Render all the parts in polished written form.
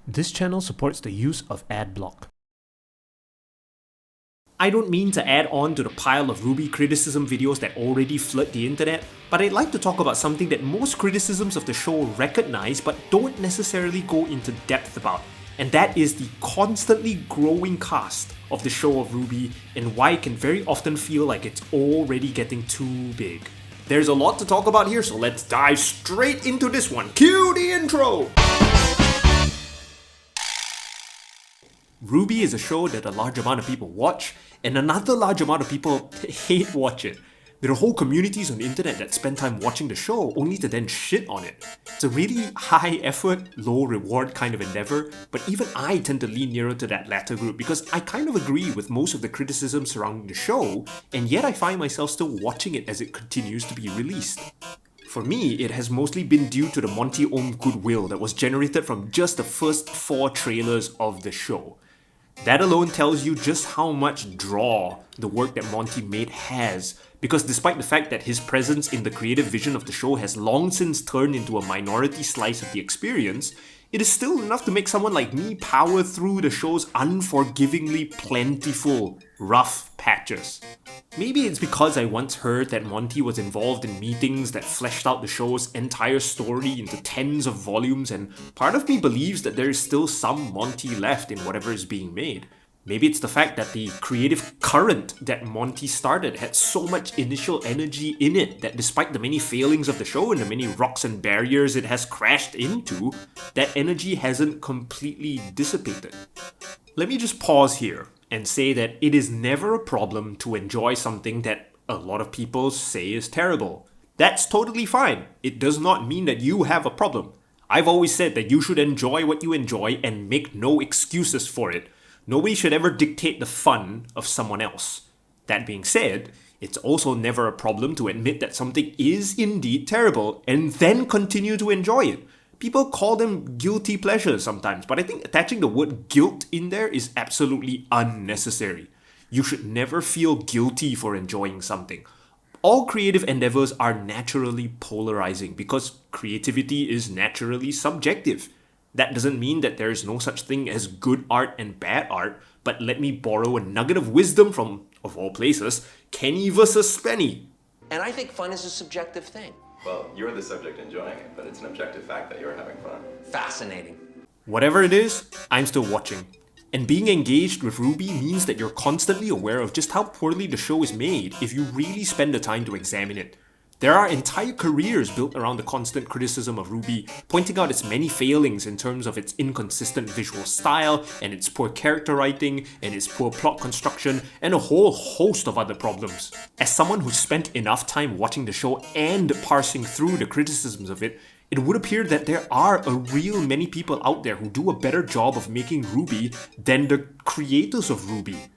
This channel supports the use of AdBlock. I don't mean to add on to the pile of RWBY criticism videos that already flood the internet, but I'd like to talk about something that most criticisms of the show recognize but don't necessarily go into depth about, and that is the constantly growing cast of the show of RWBY and why it can very often feel like it's already getting too big. There's a lot to talk about here, so let's dive straight into this one. Cue the intro! RWBY is a show that a large amount of people watch, and another large amount of people hate watch it. There are whole communities on the internet that spend time watching the show only to then shit on it. It's a really high effort, low reward kind of endeavor, but even I tend to lean nearer to that latter group because I kind of agree with most of the criticism surrounding the show, and yet I find myself still watching it as it continues to be released. For me, it has mostly been due to the Monty Ohm goodwill that was generated from just the first 4 trailers of the show. That alone tells you just how much draw the work that Monty made has, because despite the fact that his presence in the creative vision of the show has long since turned into a minority slice of the experience, it is still enough to make someone like me power through the show's unforgivingly plentiful, rough patches. Maybe it's because I once heard that Monty was involved in meetings that fleshed out the show's entire story into tens of volumes, and part of me believes that there is still some Monty left in whatever is being made. Maybe it's the fact that the creative current that Monty started had so much initial energy in it that despite the many failings of the show and the many rocks and barriers it has crashed into, that energy hasn't completely dissipated. Let me just pause here and say that it is never a problem to enjoy something that a lot of people say is terrible. That's totally fine. It does not mean that you have a problem. I've always said that you should enjoy what you enjoy and make no excuses for it. Nobody should ever dictate the fun of someone else. That being said, it's also never a problem to admit that something is indeed terrible and then continue to enjoy it. People call them guilty pleasures sometimes, but I think attaching the word guilt in there is absolutely unnecessary. You should never feel guilty for enjoying something. All creative endeavors are naturally polarizing because creativity is naturally subjective. That doesn't mean that there is no such thing as good art and bad art, but let me borrow a nugget of wisdom from, of all places, Kenny vs. Penny. And I think fun is a subjective thing. Well, you're the subject enjoying it, but it's an objective fact that you're having fun. Fascinating. Whatever it is, I'm still watching. And being engaged with RWBY means that you're constantly aware of just how poorly the show is made if you really spend the time to examine it. There are entire careers built around the constant criticism of RWBY, pointing out its many failings in terms of its inconsistent visual style, and its poor character writing, and its poor plot construction, and a whole host of other problems. As someone who spent enough time watching the show and parsing through the criticisms of it, it would appear that there are a real many people out there who do a better job of making RWBY than the creators of RWBY.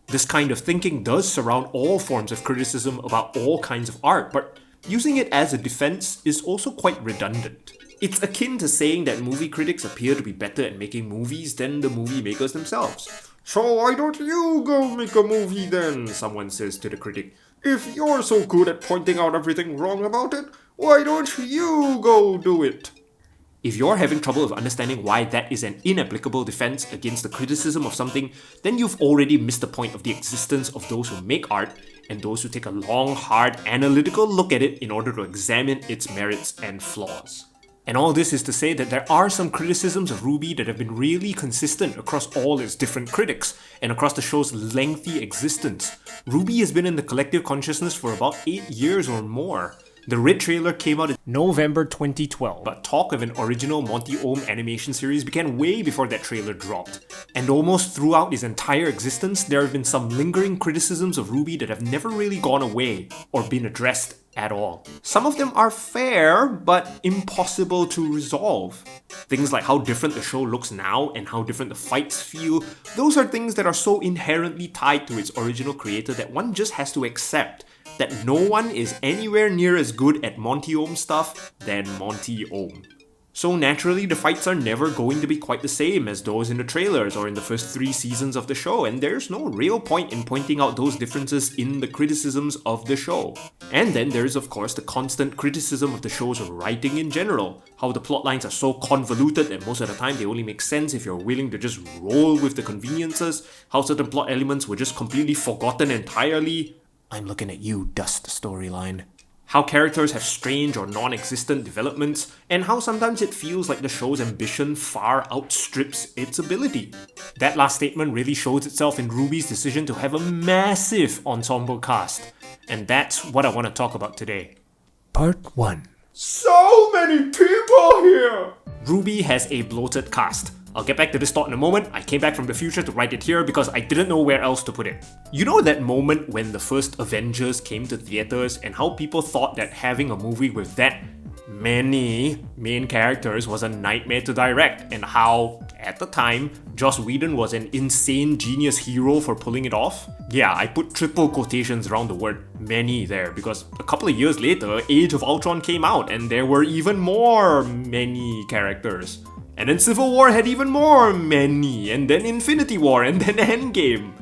This kind of thinking does surround all forms of criticism about all kinds of art, but using it as a defense is also quite redundant. It's akin to saying that movie critics appear to be better at making movies than the movie makers themselves. So why don't you go make a movie then, someone says to the critic. If you're so good at pointing out everything wrong about it, why don't you go do it? If you're having trouble with understanding why that is an inapplicable defense against the criticism of something, then you've already missed the point of the existence of those who make art and those who take a long, hard, analytical look at it in order to examine its merits and flaws. And all this is to say that there are some criticisms of RWBY that have been really consistent across all its different critics and across the show's lengthy existence. RWBY has been in the collective consciousness for about 8 years or more. The Red trailer came out in November 2012, but talk of an original Monty Ohm animation series began way before that trailer dropped. And almost throughout its entire existence, there have been some lingering criticisms of RWBY that have never really gone away or been addressed at all. Some of them are fair, but impossible to resolve. Things like how different the show looks now and how different the fights feel, those are things that are so inherently tied to its original creator that one just has to accept that no one is anywhere near as good at Monty Ohm stuff than Monty Ohm. So naturally, the fights are never going to be quite the same as those in the trailers or in the first 3 seasons of the show, and there's no real point in pointing out those differences in the criticisms of the show. And then there's of course the constant criticism of the show's writing in general, how the plot lines are so convoluted that most of the time they only make sense if you're willing to just roll with the conveniences, how certain plot elements were just completely forgotten entirely. I'm looking at you, Dust storyline. How characters have strange or non-existent developments, and how sometimes it feels like the show's ambition far outstrips its ability. That last statement really shows itself in RWBY's decision to have a massive ensemble cast, and that's what I want to talk about today. Part 1. So many people here! RWBY has a bloated cast. I'll get back to this thought in a moment. I came back from the future to write it here because I didn't know where else to put it. You know that moment when the first Avengers came to theaters and how people thought that having a movie with that many main characters was a nightmare to direct, and how, at the time, Joss Whedon was an insane genius hero for pulling it off? Yeah, I put triple quotations around the word many there because a couple of years later, Age of Ultron came out and there were even more many characters. And then Civil War had even more many, and then Infinity War, and then Endgame.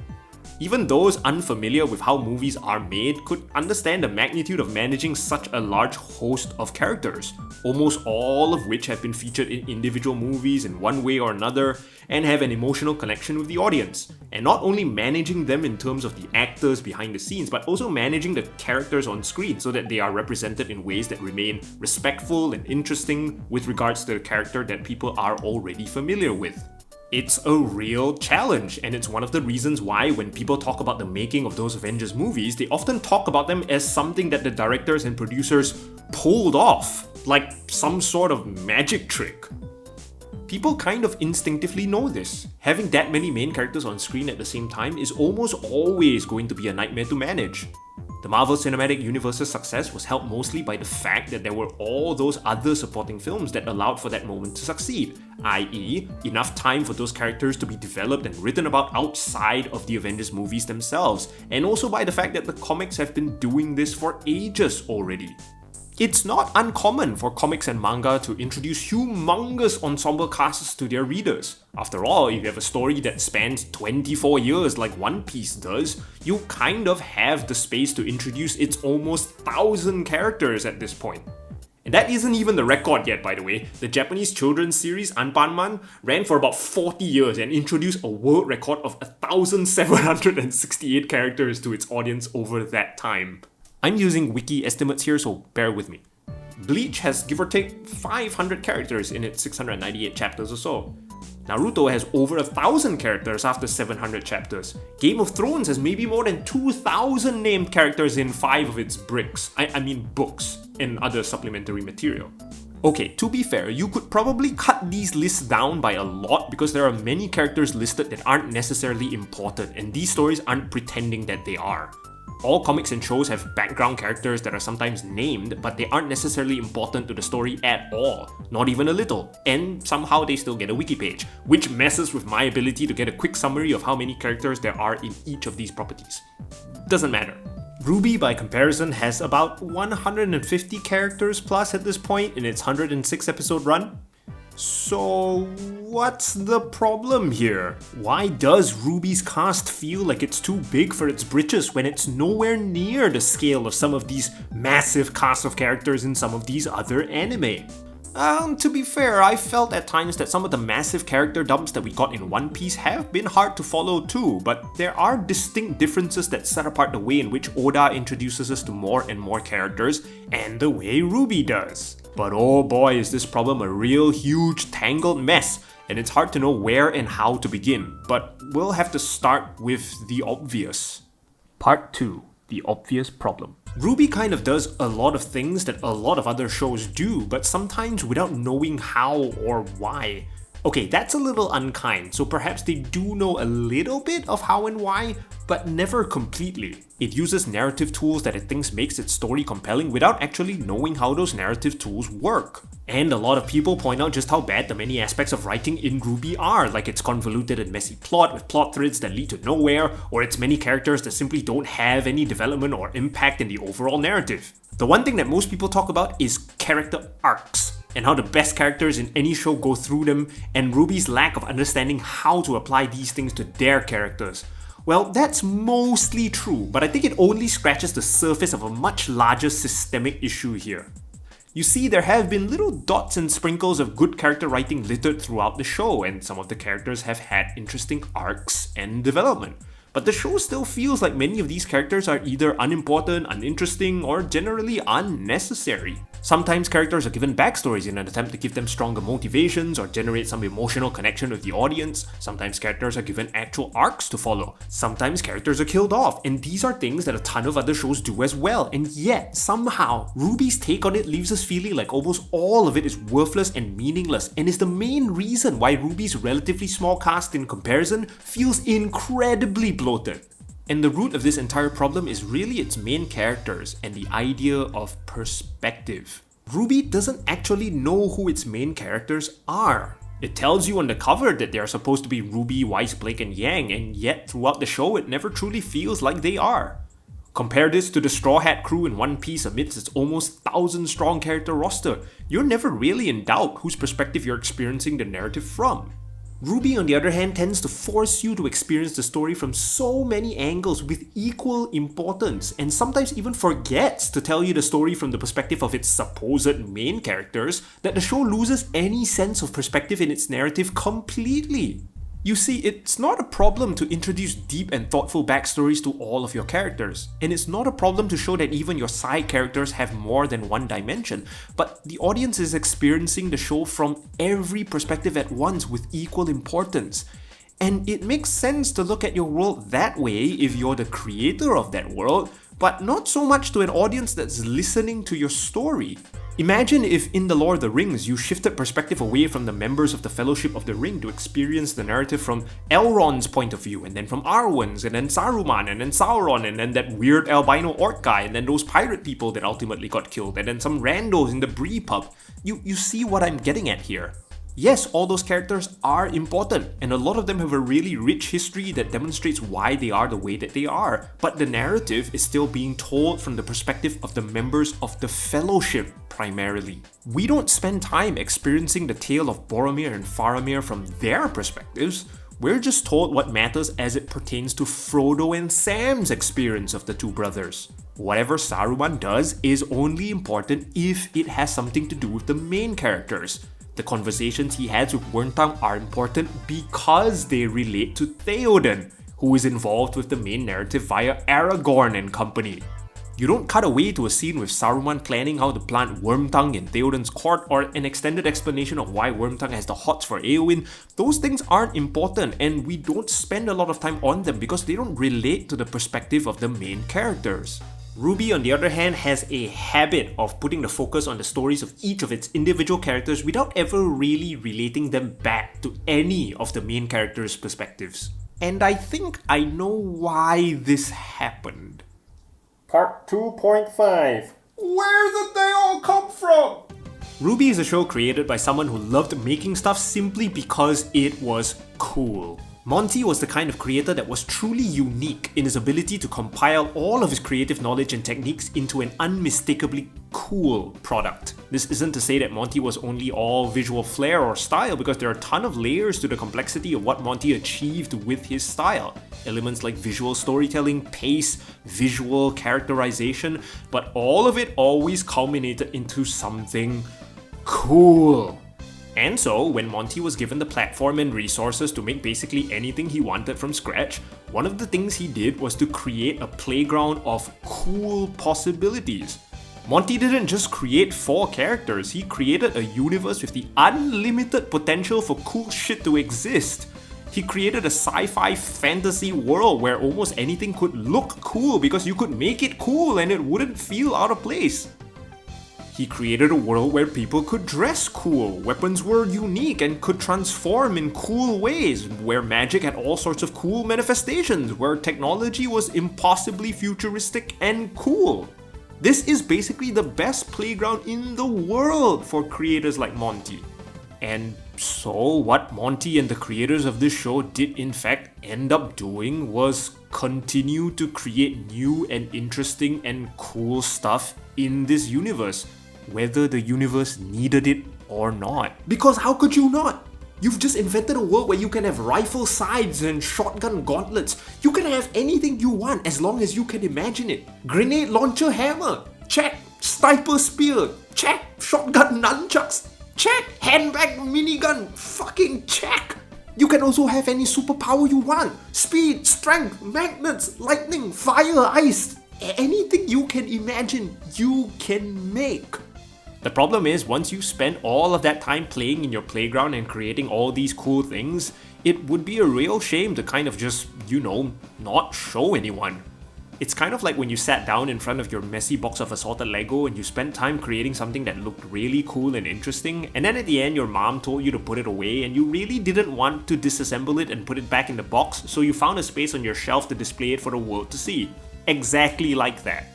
Even those unfamiliar with how movies are made could understand the magnitude of managing such a large host of characters, almost all of which have been featured in individual movies in one way or another, and have an emotional connection with the audience. And not only managing them in terms of the actors behind the scenes, but also managing the characters on screen so that they are represented in ways that remain respectful and interesting with regards to the character that people are already familiar with. It's a real challenge, and it's one of the reasons why when people talk about the making of those Avengers movies, they often talk about them as something that the directors and producers pulled off, like some sort of magic trick. People kind of instinctively know this. Having that many main characters on screen at the same time is almost always going to be a nightmare to manage. The Marvel Cinematic Universe's success was helped mostly by the fact that there were all those other supporting films that allowed for that moment to succeed, i.e., enough time for those characters to be developed and written about outside of the Avengers movies themselves, and also by the fact that the comics have been doing this for ages already. It's not uncommon for comics and manga to introduce humongous ensemble casts to their readers. After all, if you have a story that spans 24 years like One Piece does, you kind of have the space to introduce its almost 1,000 characters at this point. And that isn't even the record yet, by the way. The Japanese children's series Anpanman ran for about 40 years and introduced a world record of 1,768 characters to its audience over that time. I'm using wiki estimates here, so bear with me. Bleach has give or take 500 characters in its 698 chapters or so. Naruto has over 1,000 characters after 700 chapters. Game of Thrones has maybe more than 2,000 named characters in 5 of its books and other supplementary material. Okay, to be fair, you could probably cut these lists down by a lot because there are many characters listed that aren't necessarily important, and these stories aren't pretending that they are. All comics and shows have background characters that are sometimes named, but they aren't necessarily important to the story at all, not even a little, and somehow they still get a wiki page, which messes with my ability to get a quick summary of how many characters there are in each of these properties. Doesn't matter. RWBY, by comparison, has about 150 characters plus at this point in its 106 episode run. So, what's the problem here? Why does RWBY's cast feel like it's too big for its britches when it's nowhere near the scale of some of these massive casts of characters in some of these other anime? To be fair, I felt at times that some of the massive character dumps that we got in One Piece have been hard to follow too, but there are distinct differences that set apart the way in which Oda introduces us to more and more characters, and the way RWBY does. But oh boy, is this problem a real huge tangled mess, and it's hard to know where and how to begin, but we'll have to start with the obvious. Part 2. The obvious problem. RWBY kind of does a lot of things that a lot of other shows do, but sometimes without knowing how or why. Okay, that's a little unkind, so perhaps they do know a little bit of how and why, but never completely. It uses narrative tools that it thinks makes its story compelling without actually knowing how those narrative tools work. And a lot of people point out just how bad the many aspects of writing in RWBY are, like its convoluted and messy plot with plot threads that lead to nowhere, or its many characters that simply don't have any development or impact in the overall narrative. The one thing that most people talk about is character arcs. and how the best characters in any show go through them, and RWBY's lack of understanding how to apply these things to their characters. Well, that's mostly true, but I think it only scratches the surface of a much larger systemic issue here. You see, there have been little dots and sprinkles of good character writing littered throughout the show, and some of the characters have had interesting arcs and development. But the show still feels like many of these characters are either unimportant, uninteresting, or generally unnecessary. Sometimes characters are given backstories in an attempt to give them stronger motivations or generate some emotional connection with the audience. Sometimes characters are given actual arcs to follow. Sometimes characters are killed off, and these are things that a ton of other shows do as well. And yet, somehow, RWBY's take on it leaves us feeling like almost all of it is worthless and meaningless, and is the main reason why RWBY's relatively small cast in comparison feels incredibly bloated. And the root of this entire problem is really its main characters and the idea of perspective. RWBY doesn't actually know who its main characters are. It tells you on the cover that they are supposed to be Ruby, Weiss, Blake, and Yang, and yet throughout the show it never truly feels like they are. Compare this to the Straw Hat crew in One Piece amidst its almost 1,000-strong character roster. You're never really in doubt whose perspective you're experiencing the narrative from. RWBY, on the other hand, tends to force you to experience the story from so many angles with equal importance, and sometimes even forgets to tell you the story from the perspective of its supposed main characters, that the show loses any sense of perspective in its narrative completely. You see, it's not a problem to introduce deep and thoughtful backstories to all of your characters, and it's not a problem to show that even your side characters have more than one dimension, but the audience is experiencing the show from every perspective at once with equal importance. And it makes sense to look at your world that way if you're the creator of that world, but not so much to an audience that's listening to your story. Imagine if in The Lord of the Rings you shifted perspective away from the members of the Fellowship of the Ring to experience the narrative from Elrond's point of view, and then from Arwen's, and then Saruman, and then Sauron, and then that weird albino orc guy, and then those pirate people that ultimately got killed, and then some randos in the Bree pub. You see what I'm getting at here. Yes, all those characters are important, and a lot of them have a really rich history that demonstrates why they are the way that they are, but the narrative is still being told from the perspective of the members of the Fellowship, primarily. We don't spend time experiencing the tale of Boromir and Faramir from their perspectives. We're just told what matters as it pertains to Frodo and Sam's experience of the two brothers. Whatever Saruman does is only important if it has something to do with the main characters. The conversations he has with Wormtongue are important because they relate to Theoden, who is involved with the main narrative via Aragorn and company. You don't cut away to a scene with Saruman planning how to plant Wormtongue in Theoden's court, or an extended explanation of why Wormtongue has the hots for Éowyn. Those things aren't important, and we don't spend a lot of time on them because they don't relate to the perspective of the main characters. RWBY, on the other hand, has a habit of putting the focus on the stories of each of its individual characters without ever really relating them back to any of the main characters' perspectives. And I think I know why this happened. Part 2.5. Where did they all come from? RWBY is a show created by someone who loved making stuff simply because it was cool. Monty was the kind of creator that was truly unique in his ability to compile all of his creative knowledge and techniques into an unmistakably cool product. This isn't to say that Monty was only all visual flair or style, because there are a ton of layers to the complexity of what Monty achieved with his style. Elements like visual storytelling, pace, visual characterization, but all of it always culminated into something cool. And so, when Monty was given the platform and resources to make basically anything he wanted from scratch, one of the things he did was to create a playground of cool possibilities. Monty didn't just create 4 characters, he created a universe with the unlimited potential for cool shit to exist. He created a sci-fi fantasy world where almost anything could look cool because you could make it cool and it wouldn't feel out of place. He created a world where people could dress cool, weapons were unique and could transform in cool ways, where magic had all sorts of cool manifestations, where technology was impossibly futuristic and cool. This is basically the best playground in the world for creators like Monty. And so what Monty and the creators of this show did in fact end up doing was continue to create new and interesting and cool stuff in this universe, whether the universe needed it Or not. Because how could you not? You've just invented a world where you can have rifle sides and shotgun gauntlets. You can have anything you want as long as you can imagine it. Grenade launcher hammer, check. Sniper spear, check. Shotgun nunchucks, check. Handbag minigun, fucking check. You can also have any superpower you want. Speed, strength, magnets, lightning, fire, ice. Anything you can imagine, you can make. The problem is, once you spend all of that time playing in your playground and creating all these cool things, it would be a real shame to kind of just, not show anyone. It's kind of like when you sat down in front of your messy box of assorted Lego and you spent time creating something that looked really cool and interesting, and then at the end your mom told you to put it away and you really didn't want to disassemble it and put it back in the box, so you found a space on your shelf to display it for the world to see. Exactly like that.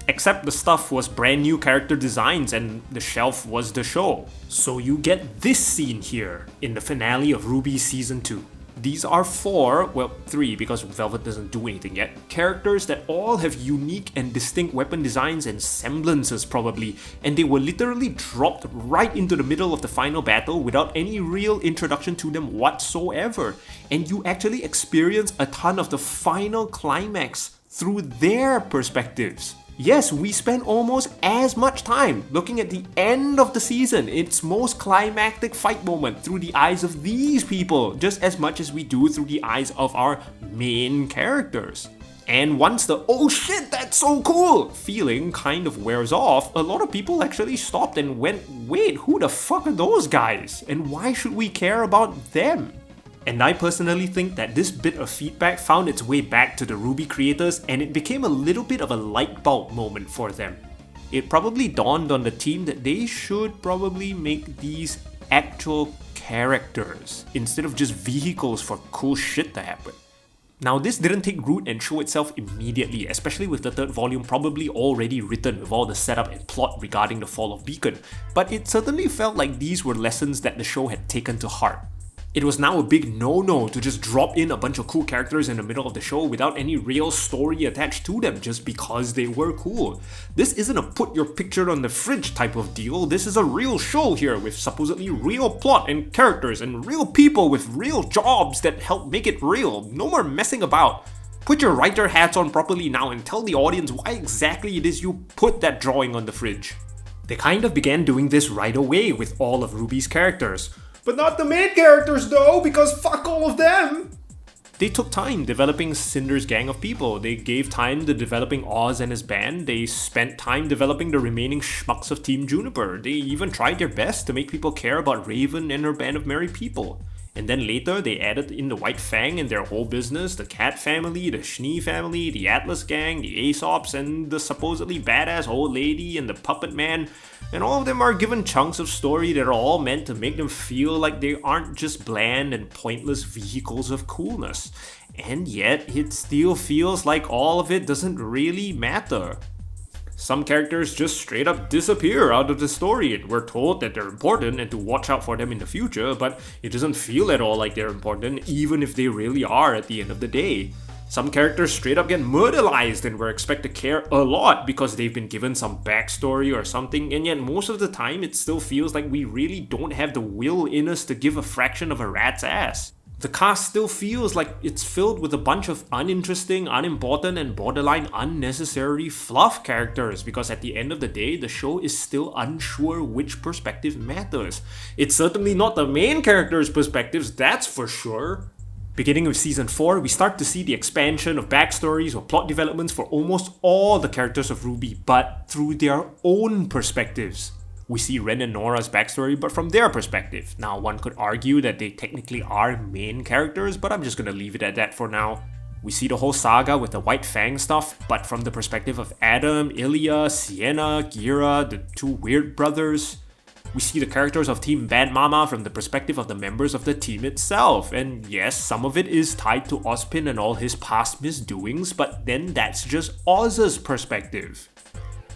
Except the stuff was brand new character designs and the shelf was the show. So you get this scene here in the finale of RWBY Season 2. These are 3 because Velvet doesn't do anything yet, characters that all have unique and distinct weapon designs and semblances probably, and they were literally dropped right into the middle of the final battle without any real introduction to them whatsoever. And you actually experience a ton of the final climax through their perspectives. Yes, we spent almost as much time looking at the end of the season, its most climactic fight moment, through the eyes of these people, just as much as we do through the eyes of our main characters. And once the "oh shit, that's so cool" feeling kind of wears off, a lot of people actually stopped and went, wait, who the fuck are those guys? And why should we care about them? And I personally think that this bit of feedback found its way back to the RWBY creators and it became a little bit of a light bulb moment for them. It probably dawned on the team that they should probably make these actual characters instead of just vehicles for cool shit to happen. Now this didn't take root and show itself immediately, especially with the third volume probably already written with all the setup and plot regarding the fall of Beacon, but it certainly felt like these were lessons that the show had taken to heart. It was now a big no-no to just drop in a bunch of cool characters in the middle of the show without any real story attached to them just because they were cool. This isn't a put your picture on the fridge type of deal, this is a real show here with supposedly real plot and characters and real people with real jobs that help make it real. No more messing about. Put your writer hats on properly now and tell the audience why exactly it is you put that drawing on the fridge. They kind of began doing this right away with all of RWBY's characters. But not the main characters though, because fuck all of them! They took time developing Cinder's gang of people, they gave time to developing Oz and his band, they spent time developing the remaining schmucks of Team Juniper, they even tried their best to make people care about Raven and her band of merry people. And then later they added in the White Fang and their whole business, the Cat family, the Schnee family, the Atlas gang, the Aesops, and the supposedly badass old lady and the Puppet Man. And all of them are given chunks of story that are all meant to make them feel like they aren't just bland and pointless vehicles of coolness. And yet, it still feels like all of it doesn't really matter. Some characters just straight up disappear out of the story and we're told that they're important and to watch out for them in the future, but it doesn't feel at all like they're important even if they really are at the end of the day. Some characters straight up get murderized and we're expected to care a lot because they've been given some backstory or something, and yet most of the time it still feels like we really don't have the will in us to give a fraction of a rat's ass. The cast still feels like it's filled with a bunch of uninteresting, unimportant, and borderline unnecessary fluff characters because at the end of the day, the show is still unsure which perspective matters. It's certainly not the main characters' perspectives, that's for sure. Beginning with Season 4, we start to see the expansion of backstories or plot developments for almost all the characters of RWBY, but through their own perspectives. We see Ren and Nora's backstory, but from their perspective. Now, one could argue that they technically are main characters, but I'm just gonna leave it at that for now. We see the whole saga with the White Fang stuff, but from the perspective of Adam, Ilya, Sienna, Gira, the two weird brothers. We see the characters of Team Bad Mama from the perspective of the members of the team itself, and yes, some of it is tied to Ozpin and all his past misdoings, but then that's just Oz's perspective.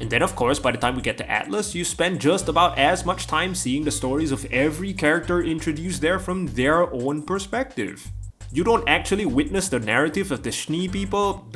And then of course, by the time we get to Atlas, you spend just about as much time seeing the stories of every character introduced there from their own perspective. You don't actually witness the narrative of the Schnee people,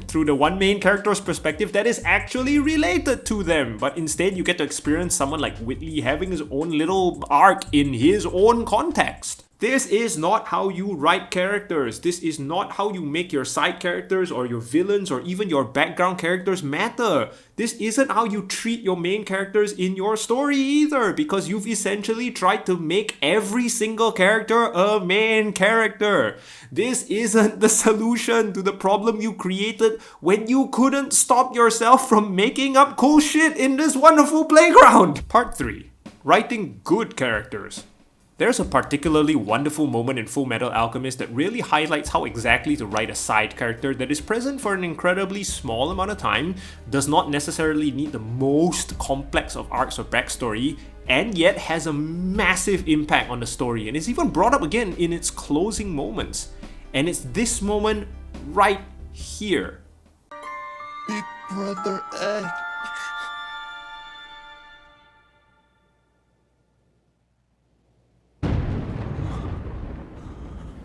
through the one main character's perspective that is actually related to them. But instead, you get to experience someone like Whitley having his own little arc in his own context. This is not how you write characters. This is not how you make your side characters or your villains or even your background characters matter. This isn't how you treat your main characters in your story either, because you've essentially tried to make every single character a main character. This isn't the solution to the problem you created when you couldn't stop yourself from making up cool shit in this wonderful playground. Part 3. Writing good characters. There's a particularly wonderful moment in Full Metal Alchemist that really highlights how exactly to write a side character that is present for an incredibly small amount of time, does not necessarily need the most complex of arcs or backstory, and yet has a massive impact on the story, and is even brought up again in its closing moments. And it's this moment right here. Big Brother Ed.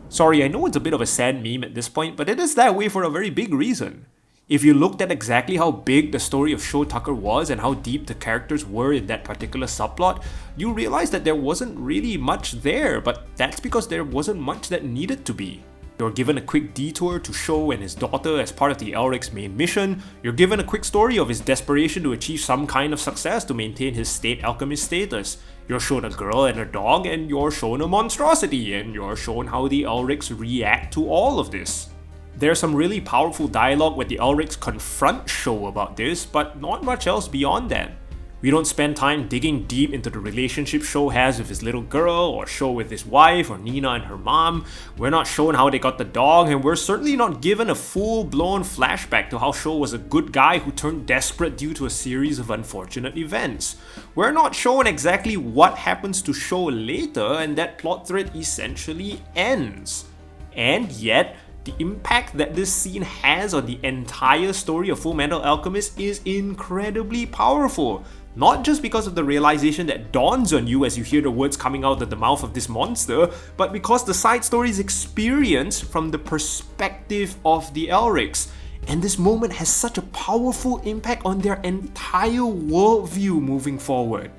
Sorry, I know it's a bit of a sad meme at this point, but it is that way for a very big reason. If you looked at exactly how big the story of Show Tucker was and how deep the characters were in that particular subplot, you realize that there wasn't really much there, but that's because there wasn't much that needed to be. You're given a quick detour to Show and his daughter as part of the Elric's main mission, you're given a quick story of his desperation to achieve some kind of success to maintain his state alchemist status, you're shown a girl and a dog, and you're shown a monstrosity, and you're shown how the Elrics react to all of this. There's some really powerful dialogue where the Elrics confront Show about this, but not much else beyond that. We don't spend time digging deep into the relationship Show has with his little girl, or Show with his wife, or Nina and her mom. We're not shown how they got the dog, and we're certainly not given a full-blown flashback to how Show was a good guy who turned desperate due to a series of unfortunate events. We're not shown exactly what happens to Show later, and that plot thread essentially ends. And yet, the impact that this scene has on the entire story of Full Metal Alchemist is incredibly powerful. Not just because of the realization that dawns on you as you hear the words coming out of the mouth of this monster, but because the side story is experienced from the perspective of the Elrics. And this moment has such a powerful impact on their entire worldview moving forward.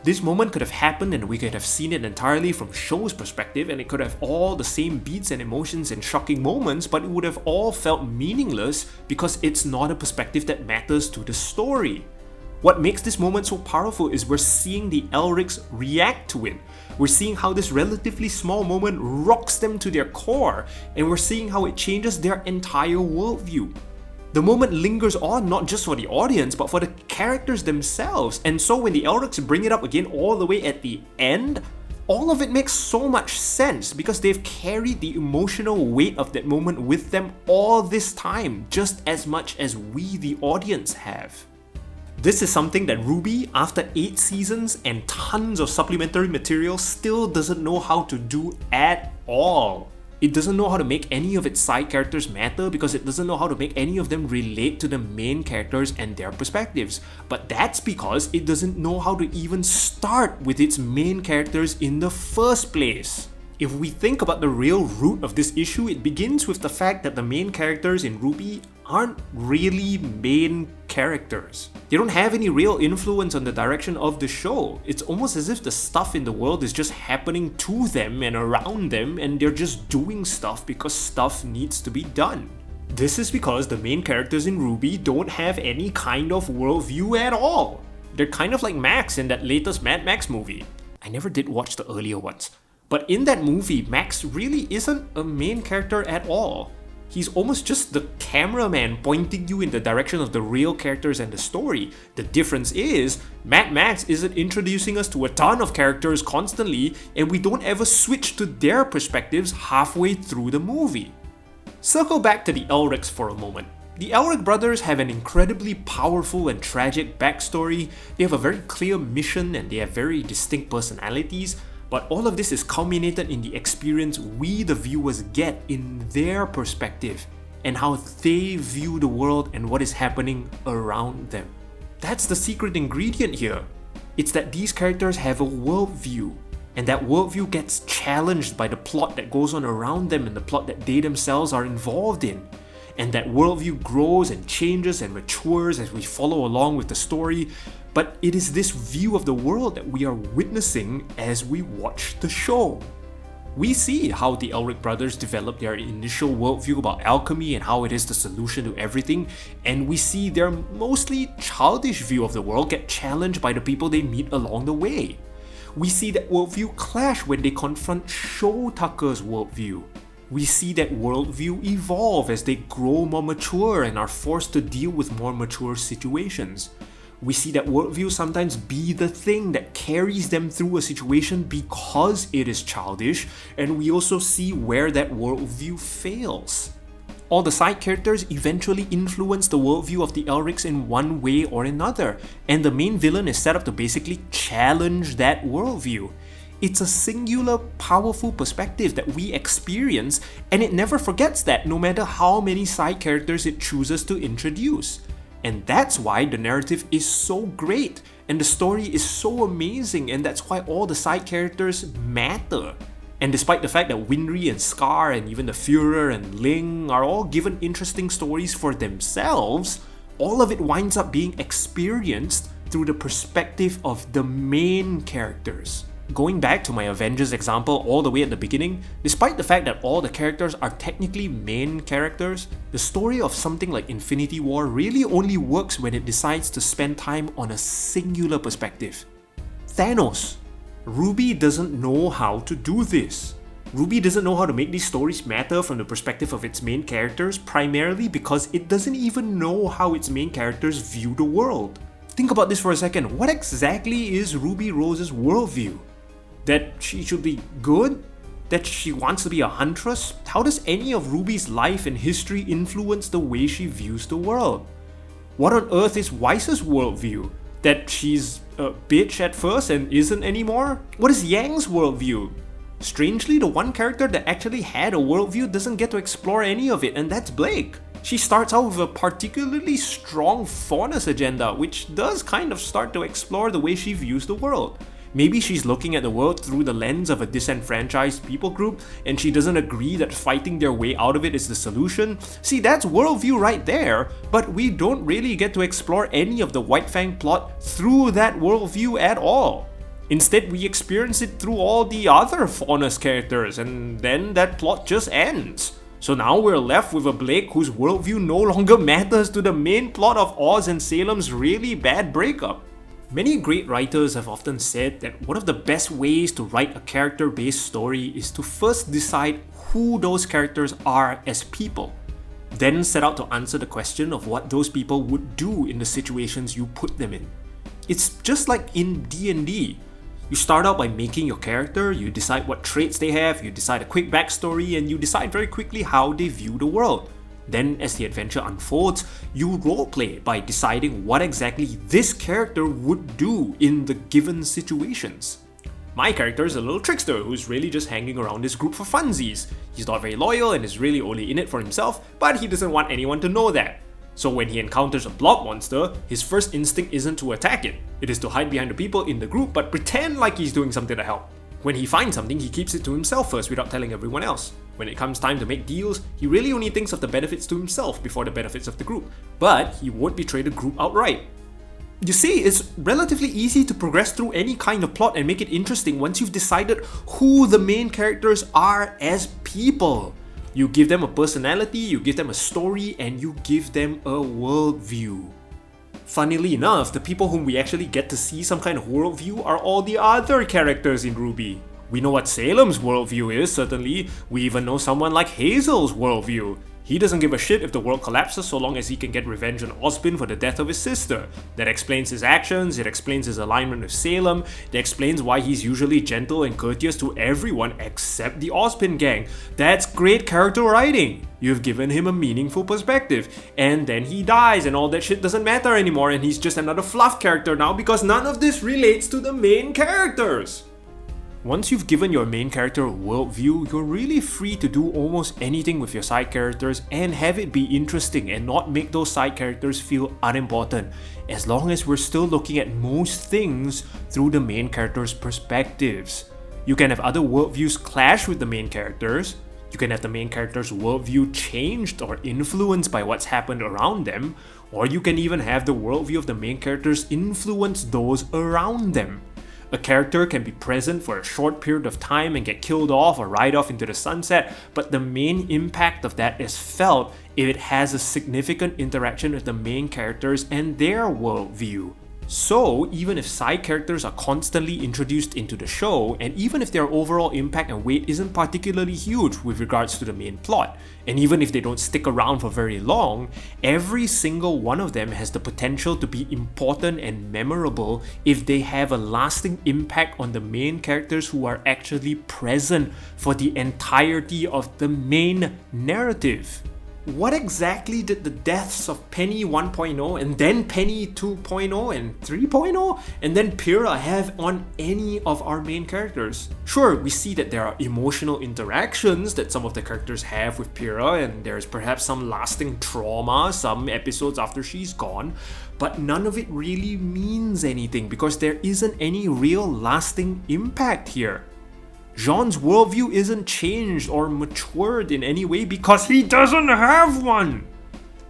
This moment could have happened and we could have seen it entirely from Show's perspective, and it could have all the same beats and emotions and shocking moments, but it would have all felt meaningless because it's not a perspective that matters to the story. What makes this moment so powerful is we're seeing the Elrics react to it. We're seeing how this relatively small moment rocks them to their core, and we're seeing how it changes their entire worldview. The moment lingers on not just for the audience, but for the characters themselves, and so when the Elrics bring it up again all the way at the end, all of it makes so much sense because they've carried the emotional weight of that moment with them all this time, just as much as we, the audience, have. This is something that RWBY, after 8 seasons and tons of supplementary material, still doesn't know how to do at all. It doesn't know how to make any of its side characters matter because it doesn't know how to make any of them relate to the main characters and their perspectives. But that's because it doesn't know how to even start with its main characters in the first place. If we think about the real root of this issue, it begins with the fact that the main characters in RWBY aren't really main characters. They don't have any real influence on the direction of the show. It's almost as if the stuff in the world is just happening to them and around them, and they're just doing stuff because stuff needs to be done. This is because the main characters in RWBY don't have any kind of worldview at all. They're kind of like Max in that latest Mad Max movie. I never did watch the earlier ones. But in that movie, Max really isn't a main character at all. He's almost just the cameraman pointing you in the direction of the real characters and the story. The difference is, Mad Max isn't introducing us to a ton of characters constantly, and we don't ever switch to their perspectives halfway through the movie. Circle back to the Elrics for a moment. The Elric brothers have an incredibly powerful and tragic backstory, they have a very clear mission, and they have very distinct personalities. But all of this is culminated in the experience we, the viewers, get in their perspective and how they view the world and what is happening around them. That's the secret ingredient here. It's that these characters have a worldview, and that worldview gets challenged by the plot that goes on around them and the plot that they themselves are involved in. and that worldview grows and changes and matures as we follow along with the story, but it is this view of the world that we are witnessing as we watch the show. We see how the Elric brothers develop their initial worldview about alchemy and how it is the solution to everything, and we see their mostly childish view of the world get challenged by the people they meet along the way. We see that worldview clash when they confront Show Tucker's worldview. We see that worldview evolve as they grow more mature and are forced to deal with more mature situations. We see that worldview sometimes be the thing that carries them through a situation because it is childish, and we also see where that worldview fails. All the side characters eventually influence the worldview of the Elrics in one way or another, and the main villain is set up to basically challenge that worldview. It's a singular, powerful perspective that we experience, and it never forgets that no matter how many side characters it chooses to introduce. And that's why the narrative is so great, and the story is so amazing, and that's why all the side characters matter. And despite the fact that Winry and Scar and even the Führer and Ling are all given interesting stories for themselves, all of it winds up being experienced through the perspective of the main characters. Going back to my Avengers example all the way at the beginning, despite the fact that all the characters are technically main characters, the story of something like Infinity War really only works when it decides to spend time on a singular perspective. Thanos. RWBY doesn't know how to do this. RWBY doesn't know how to make these stories matter from the perspective of its main characters, primarily because it doesn't even know how its main characters view the world. Think about this for a second. What exactly is Ruby Rose's worldview? That she should be good? That she wants to be a huntress? How does any of Ruby's life and history influence the way she views the world? What on earth is Weiss's worldview? That she's a bitch at first and isn't anymore? What is Yang's worldview? Strangely, the one character that actually had a worldview doesn't get to explore any of it, and that's Blake. She starts out with a particularly strong faunus agenda, which does kind of start to explore the way she views the world. Maybe she's looking at the world through the lens of a disenfranchised people group, and she doesn't agree that fighting their way out of it is the solution. See, that's worldview right there, but we don't really get to explore any of the White Fang plot through that worldview at all. Instead, we experience it through all the other faunus characters, and then that plot just ends. So now we're left with a Blake whose worldview no longer matters to the main plot of Oz and Salem's really bad breakup. Many great writers have often said that one of the best ways to write a character-based story is to first decide who those characters are as people, then set out to answer the question of what those people would do in the situations you put them in. It's just like in D&D. You start out by making your character, you decide what traits they have, you decide a quick backstory, and you decide very quickly how they view the world. Then, as the adventure unfolds, you roleplay by deciding what exactly this character would do in the given situations. My character is a little trickster who's really just hanging around this group for funsies. He's not very loyal and is really only in it for himself, but he doesn't want anyone to know that. So when he encounters a blob monster, his first instinct isn't to attack it. It is to hide behind the people in the group but pretend like he's doing something to help. When he finds something, he keeps it to himself first without telling everyone else. When it comes time to make deals, he really only thinks of the benefits to himself before the benefits of the group. But he won't betray the group outright. You see, it's relatively easy to progress through any kind of plot and make it interesting once you've decided who the main characters are as people. You give them a personality, you give them a story, and you give them a worldview. Funnily enough, the people whom we actually get to see some kind of worldview are all the other characters in RWBY. We know what Salem's worldview is, certainly. We even know someone like Hazel's worldview. He doesn't give a shit if the world collapses so long as he can get revenge on Ozpin for the death of his sister. That explains his actions, it explains his alignment with Salem, it explains why he's usually gentle and courteous to everyone except the Ozpin gang. That's great character writing. You've given him a meaningful perspective. And then he dies and all that shit doesn't matter anymore and he's just another fluff character now because none of this relates to the main characters. Once you've given your main character a worldview, you're really free to do almost anything with your side characters and have it be interesting and not make those side characters feel unimportant, as long as we're still looking at most things through the main character's perspectives. You can have other worldviews clash with the main characters. You can have the main character's worldview changed or influenced by what's happened around them, or you can even have the worldview of the main characters influence those around them. A character can be present for a short period of time and get killed off or ride off into the sunset, but the main impact of that is felt if it has a significant interaction with the main characters and their worldview. So, even if side characters are constantly introduced into the show, and even if their overall impact and weight isn't particularly huge with regards to the main plot, and even if they don't stick around for very long, every single one of them has the potential to be important and memorable if they have a lasting impact on the main characters who are actually present for the entirety of the main narrative. What exactly did the deaths of Penny 1.0 and then Penny 2.0 and 3.0 and then Pyrrha have on any of our main characters? Sure, we see that there are emotional interactions that some of the characters have with Pyrrha, and there's perhaps some lasting trauma some episodes after she's gone, but none of it really means anything because there isn't any real lasting impact here. Jean's worldview isn't changed or matured in any way because he doesn't have one.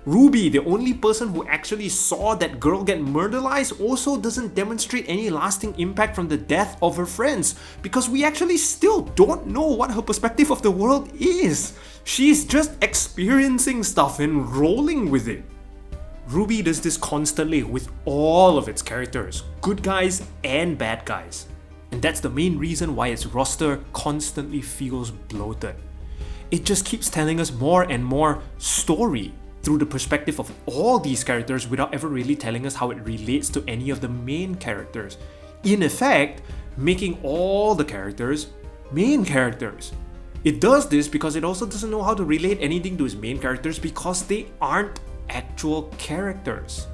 RWBY, the only person who actually saw that girl get murderized, also doesn't demonstrate any lasting impact from the death of her friends because we actually still don't know what her perspective of the world is. She's just experiencing stuff and rolling with it. RWBY does this constantly with all of its characters, good guys and bad guys. And that's the main reason why its roster constantly feels bloated. It just keeps telling us more and more story through the perspective of all these characters without ever really telling us how it relates to any of the main characters. In effect, making all the characters main characters. It does this because it also doesn't know how to relate anything to its main characters because they aren't actual characters.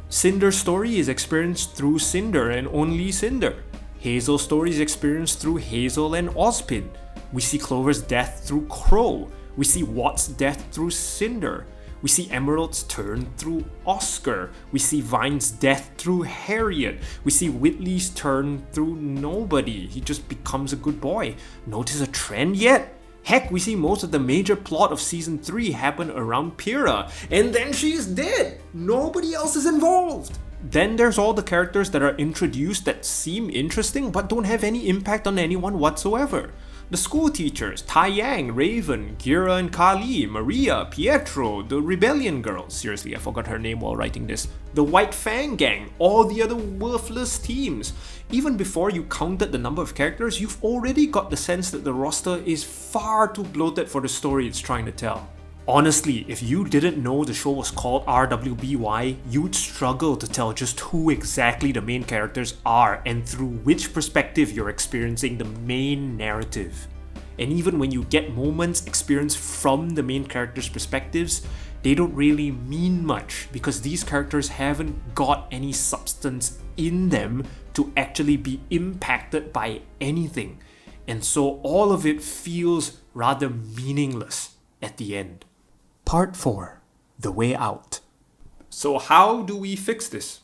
Cinder's story is experienced through Cinder and only Cinder. Hazel's story is experienced through Hazel and Ozpin. We see Clover's death through Crow. We see Watt's death through Cinder. We see Emerald's turn through Oscar. We see Vine's death through Harriet. We see Whitley's turn through nobody. He just becomes a good boy. Notice a trend yet? Heck, we see most of the major plot of Season 3 happen around Pyrrha. And then she's dead! Nobody else is involved! Then there's all the characters that are introduced that seem interesting but don't have any impact on anyone whatsoever. The school teachers, Tai Yang, Raven, Gira and Kali, Maria, Pietro, the Rebellion girl, seriously I forgot her name while writing this, the White Fang gang, all the other worthless teams. Even before you counted the number of characters, you've already got the sense that the roster is far too bloated for the story it's trying to tell. Honestly, if you didn't know the show was called RWBY, you'd struggle to tell just who exactly the main characters are and through which perspective you're experiencing the main narrative. And even when you get moments experienced from the main characters' perspectives, they don't really mean much because these characters haven't got any substance in them to actually be impacted by anything. And so all of it feels rather meaningless at the end. Part 4. The Way Out. So how do we fix this?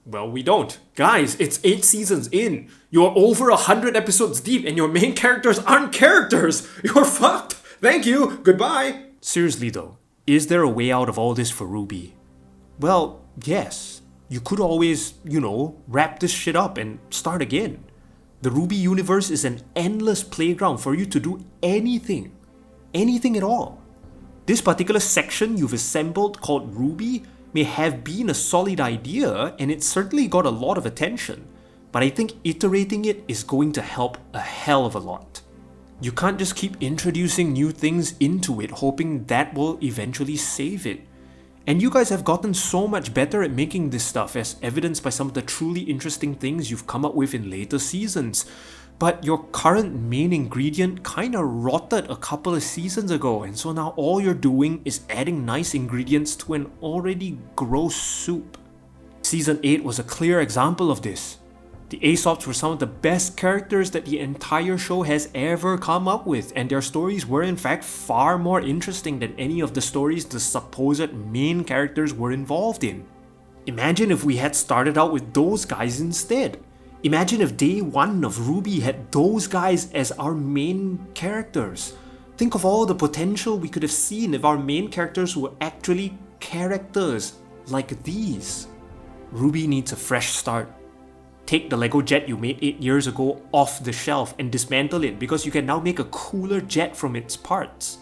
Well, we don't. Guys, it's 8 seasons in. You're over 100 episodes deep and your main characters aren't characters. You're fucked. Thank you. Goodbye. Seriously though, is there a way out of all this for RWBY? Well, yes. You could always, wrap this shit up and start again. The RWBY universe is an endless playground for you to do anything. Anything at all. This particular section you've assembled called RWBY may have been a solid idea and it certainly got a lot of attention, but I think iterating it is going to help a hell of a lot. You can't just keep introducing new things into it hoping that will eventually save it. And you guys have gotten so much better at making this stuff as evidenced by some of the truly interesting things you've come up with in later seasons. But your current main ingredient kinda rotted a couple of seasons ago, and so now all you're doing is adding nice ingredients to an already gross soup. Season 8 was a clear example of this. The Aesops were some of the best characters that the entire show has ever come up with, and their stories were in fact far more interesting than any of the stories the supposed main characters were involved in. Imagine if we had started out with those guys instead. Imagine if day 1 of RWBY had those guys as our main characters. Think of all the potential we could have seen if our main characters were actually characters like these. RWBY needs a fresh start. Take the Lego jet you made 8 years ago off the shelf and dismantle it because you can now make a cooler jet from its parts.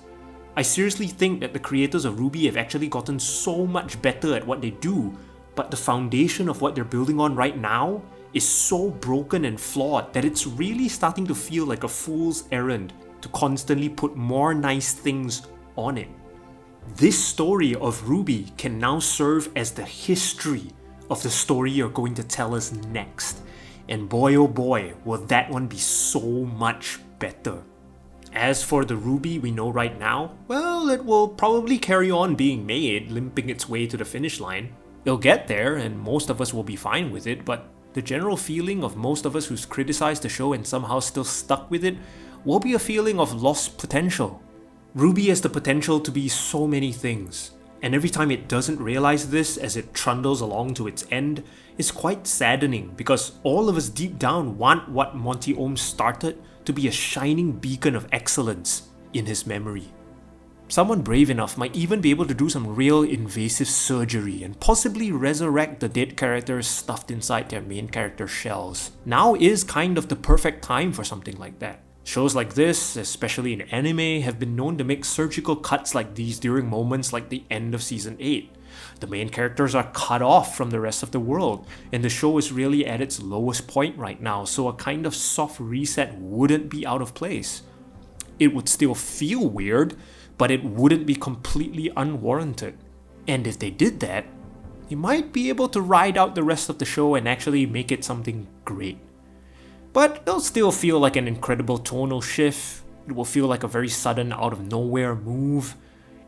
I seriously think that the creators of RWBY have actually gotten so much better at what they do, but the foundation of what they're building on right now is so broken and flawed that it's really starting to feel like a fool's errand to constantly put more nice things on it. This story of RWBY can now serve as the history of the story you're going to tell us next. And boy oh boy, will that one be so much better. As for the RWBY we know right now, well, it will probably carry on being made, limping its way to the finish line. It'll get there and most of us will be fine with it, but the general feeling of most of us who's criticized the show and somehow still stuck with it will be a feeling of lost potential. RWBY has the potential to be so many things, and every time it doesn't realize this as it trundles along to its end, it's quite saddening because all of us deep down want what Monty Oum started to be a shining beacon of excellence in his memory. Someone brave enough might even be able to do some real invasive surgery and possibly resurrect the dead characters stuffed inside their main character shells. Now is kind of the perfect time for something like that. Shows like this, especially in anime, have been known to make surgical cuts like these during moments like the end of Season 8. The main characters are cut off from the rest of the world, and the show is really at its lowest point right now, so a kind of soft reset wouldn't be out of place. It would still feel weird, but it wouldn't be completely unwarranted. And if they did that, they might be able to ride out the rest of the show and actually make it something great. But it'll still feel like an incredible tonal shift, it will feel like a very sudden out of nowhere move,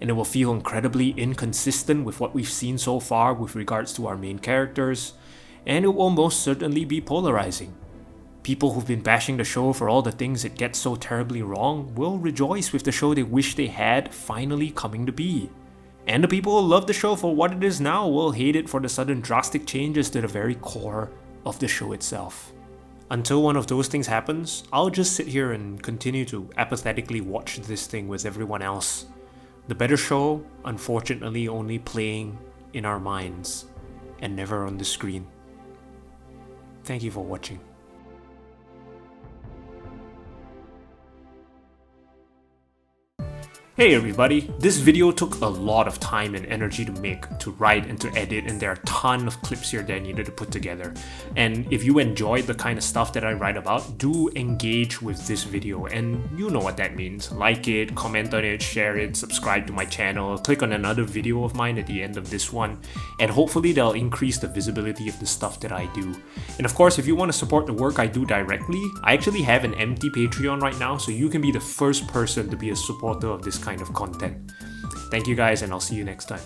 and it will feel incredibly inconsistent with what we've seen so far with regards to our main characters, and it will most certainly be polarizing. People who've been bashing the show for all the things it gets so terribly wrong will rejoice with the show they wish they had finally coming to be. And the people who love the show for what it is now will hate it for the sudden drastic changes to the very core of the show itself. Until one of those things happens, I'll just sit here and continue to apathetically watch this thing with everyone else. The better show, unfortunately, only playing in our minds and never on the screen. Thank you for watching. Hey everybody, this video took a lot of time and energy to make, to write and to edit, and there are a ton of clips here that I needed to put together. And if you enjoyed the kind of stuff that I write about, do engage with this video, and you know what that means. Like it, comment on it, share it, subscribe to my channel, click on another video of mine at the end of this one, and hopefully that'll increase the visibility of the stuff that I do. And of course, if you want to support the work I do directly, I actually have an empty Patreon right now, so you can be the first person to be a supporter of this kind of content. Thank you guys, and I'll see you next time.